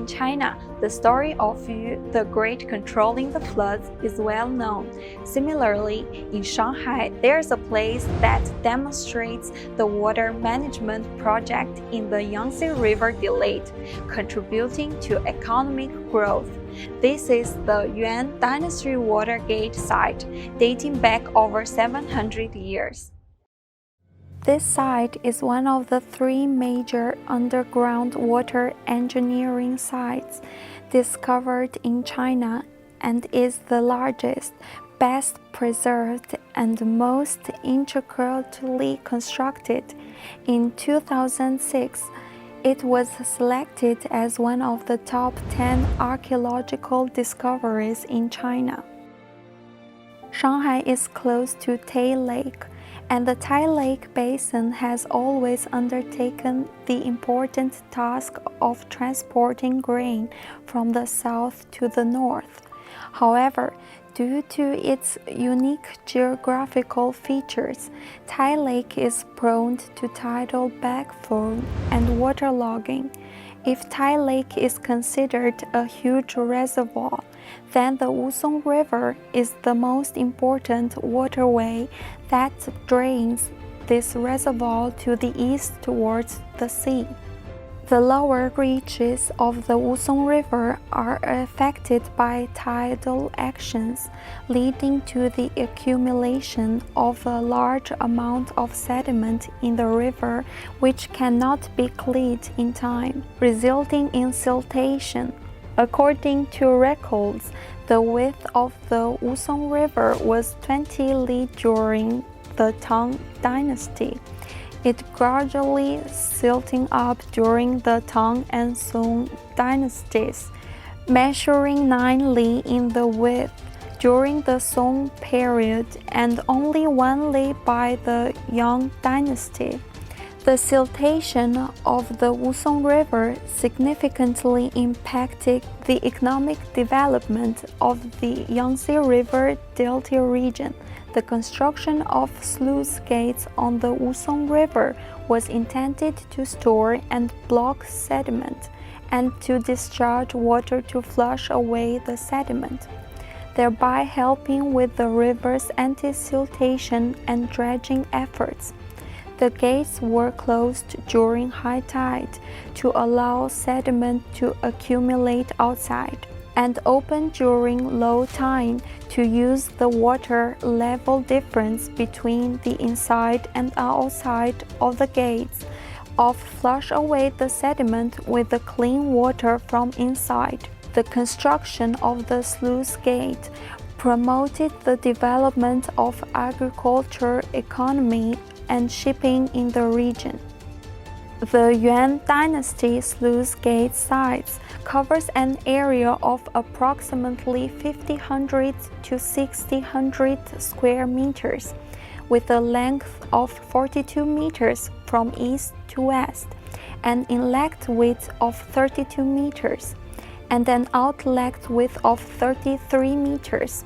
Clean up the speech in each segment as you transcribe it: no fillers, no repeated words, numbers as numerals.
In China, the story of Yu the Great controlling the floods is well known. Similarly, in Shanghai, there's a place that demonstrates the water management project in the Yangtze River Delta, contributing to economic growth. This is the Yuan Dynasty Water Gate site, dating back over 700 years. This site is one of the 3 major underground water engineering sites discovered in China and is the largest, best preserved, and most intricately constructed. In 2006, it was selected as one of the top 10 archaeological discoveries in China. Shanghai is close to Tai Lake, and the Tai Lake Basin has always undertaken the important task of transporting grain from the south to the north. However, due to its unique geographical features, Tai Lake is prone to tidal backflow and waterlogging. If Tai Lake is considered a huge reservoir, then the Wusong River is the most important waterway that drains this reservoir to the east towards the sea. The lower reaches of the Wusong River are affected by tidal actions, leading to the accumulation of a large amount of sediment in the river which cannot be cleared in time, resulting in siltation. According to records, the width of the Wusong River was 20 li during the Tang Dynasty. It gradually silting up during the Tang and Song dynasties, measuring 9 li in the width during the Song period and only 1 li by the Yuan Dynasty. The siltation of the Wusong River significantly impacted the economic development of the Yangtze River Delta region. The construction of sluice gates on the Wusong River was intended to store and block sediment and to discharge water to flush away the sediment, thereby helping with the river's anti-siltation and dredging efforts. The gates were closed during high tide to allow sediment to accumulate outside, and opened during low tide to use the water level difference between the inside and outside of the gates of flush away the sediment with the clean water from inside. The construction of the sluice gate promoted the development of agriculture economy and shipping in the region. The Yuan Dynasty sluice gate sites covers an area of approximately 5,000 to 6,000 square meters, with a length of 42 meters from east to west, an inlet width of 32 meters, and an outlet width of 33 meters.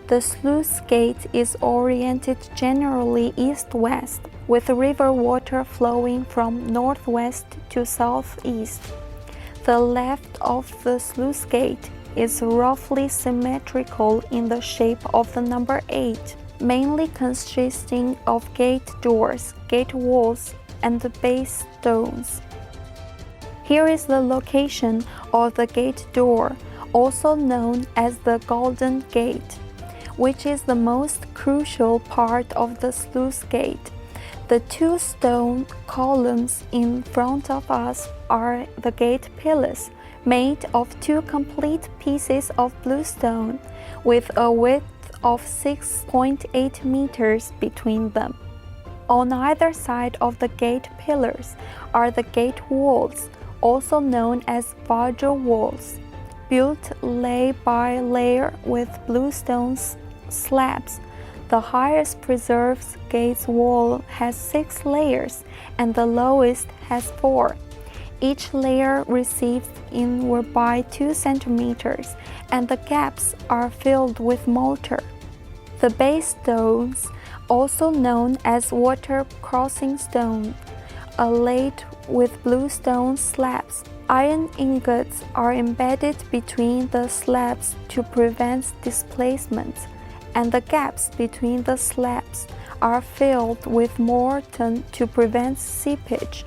The sluice gate is oriented generally east-west, with river water flowing from northwest to southeast. The left of the sluice gate is roughly symmetrical in the shape of the number 8, mainly consisting of gate doors, gate walls, and the base stones. Here is the location of the gate door, also known as the Golden Gate, which is the most crucial part of the sluice gate. The 2 stone columns in front of us are the gate pillars, made of 2 complete pieces of bluestone, with a width of 6.8 meters between them. On either side of the gate pillars are the gate walls, also known as Vajra walls, built layer by layer with bluestone slabs. The highest preserved gate's wall has 6 layers and the lowest has 4. Each layer receives inward by 2 centimeters, and the gaps are filled with mortar. The base stones, also known as water crossing stone, are laid with bluestone slabs. Iron ingots are embedded between the slabs to prevent displacement, and the gaps between the slabs are filled with mortar to prevent seepage.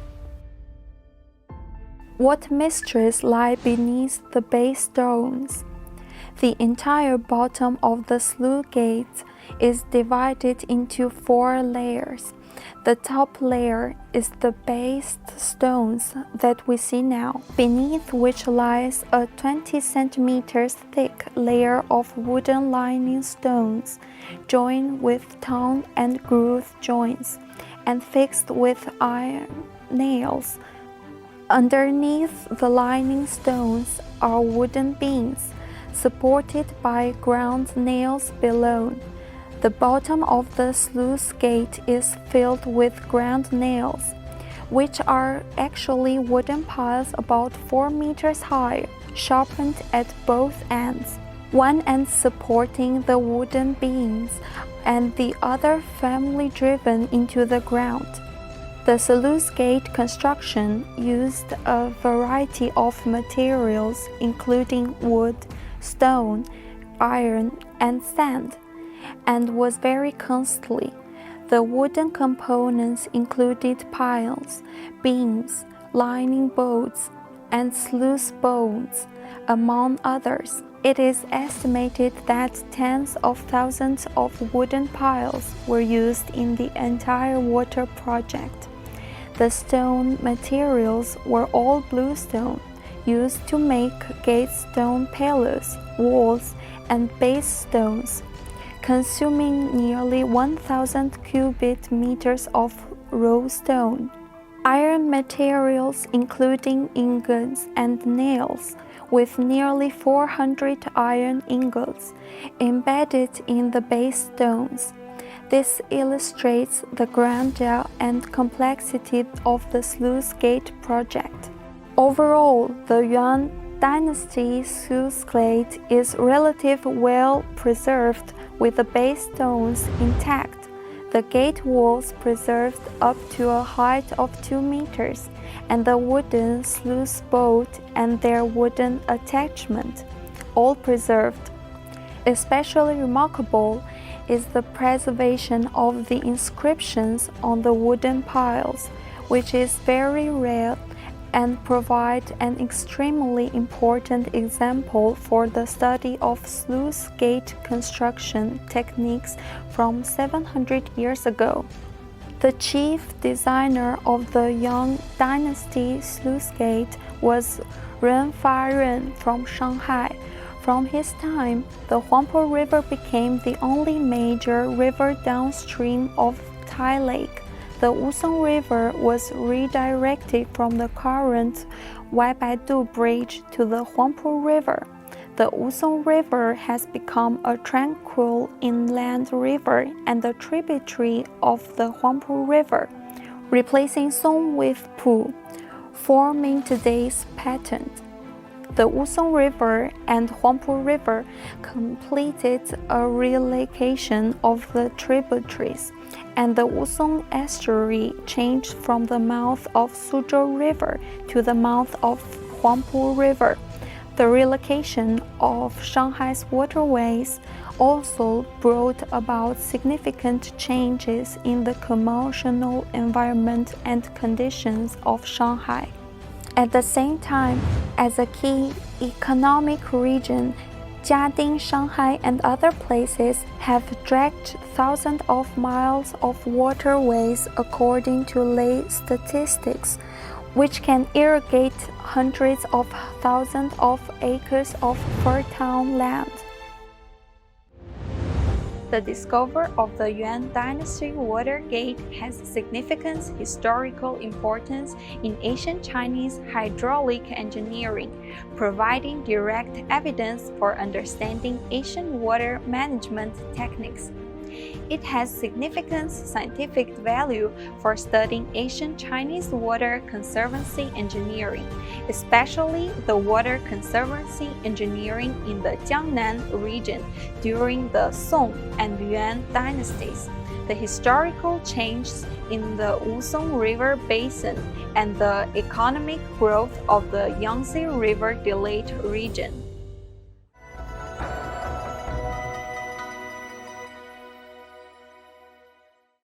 What mysteries lie beneath the base stones? The entire bottom of the sluice gate is divided into 4 layers. The top layer is the base stones that we see now, beneath which lies a 20 centimeters thick layer of wooden lining stones, joined with tongue and groove joints, and fixed with iron nails. Underneath the lining stones are wooden beams, supported by ground nails below. The bottom of the sluice gate is filled with ground nails, which are actually wooden piles about 4 meters high, sharpened at both ends, one end supporting the wooden beams and the other firmly driven into the ground. The sluice gate construction used a variety of materials including wood, stone, iron, and sand, and was very costly. The wooden components included piles, beams, lining bolts, and sluice bolts, among others. It is estimated that tens of thousands of wooden piles were used in the entire water project. The stone materials were all bluestone, used to make gate stone pillars, walls, and base stones, consuming nearly 1,000 cubic meters of raw stone. Iron materials including ingots and nails, with nearly 400 iron ingots embedded in the base stones. This illustrates the grandeur and complexity of the sluice gate project. Overall, the Yuan Dynasty sluice gate is relatively well preserved, with the base stones intact, the gate walls preserved up to a height of 2 meters, and the wooden sluice bolt and their wooden attachment, all preserved. Especially remarkable is the preservation of the inscriptions on the wooden piles, which is very rare and provide an extremely important example for the study of sluice gate construction techniques from 700 years ago. The chief designer of the Yuan Dynasty sluice gate was Ren Faren from Shanghai. From his time, the Huangpu River became the only major river downstream of Tai Lake. The Wusong River was redirected from the current Waibaidu Bridge to the Huangpu River. The Wusong River has become a tranquil inland river and a tributary of the Huangpu River, replacing Song with Pu, forming today's pattern. The Wusong River and Huangpu River completed a relocation of the tributaries, and the Wusong estuary changed from the mouth of Suzhou River to the mouth of Huangpu River. The relocation of Shanghai's waterways also brought about significant changes in the commercial environment and conditions of Shanghai. At the same time, as a key economic region, Jiading, Shanghai, and other places have dragged thousands of miles of waterways according to lay statistics, which can irrigate hundreds of thousands of acres of fertile land. The discovery of the Yuan Dynasty Water Gate has significant historical importance in ancient Chinese hydraulic engineering, providing direct evidence for understanding ancient water management techniques. It has significant scientific value for studying ancient Chinese water conservancy engineering, especially the water conservancy engineering in the Jiangnan region during the Song and Yuan dynasties, the historical changes in the Wusong River basin, and the economic growth of the Yangtze River Delta region.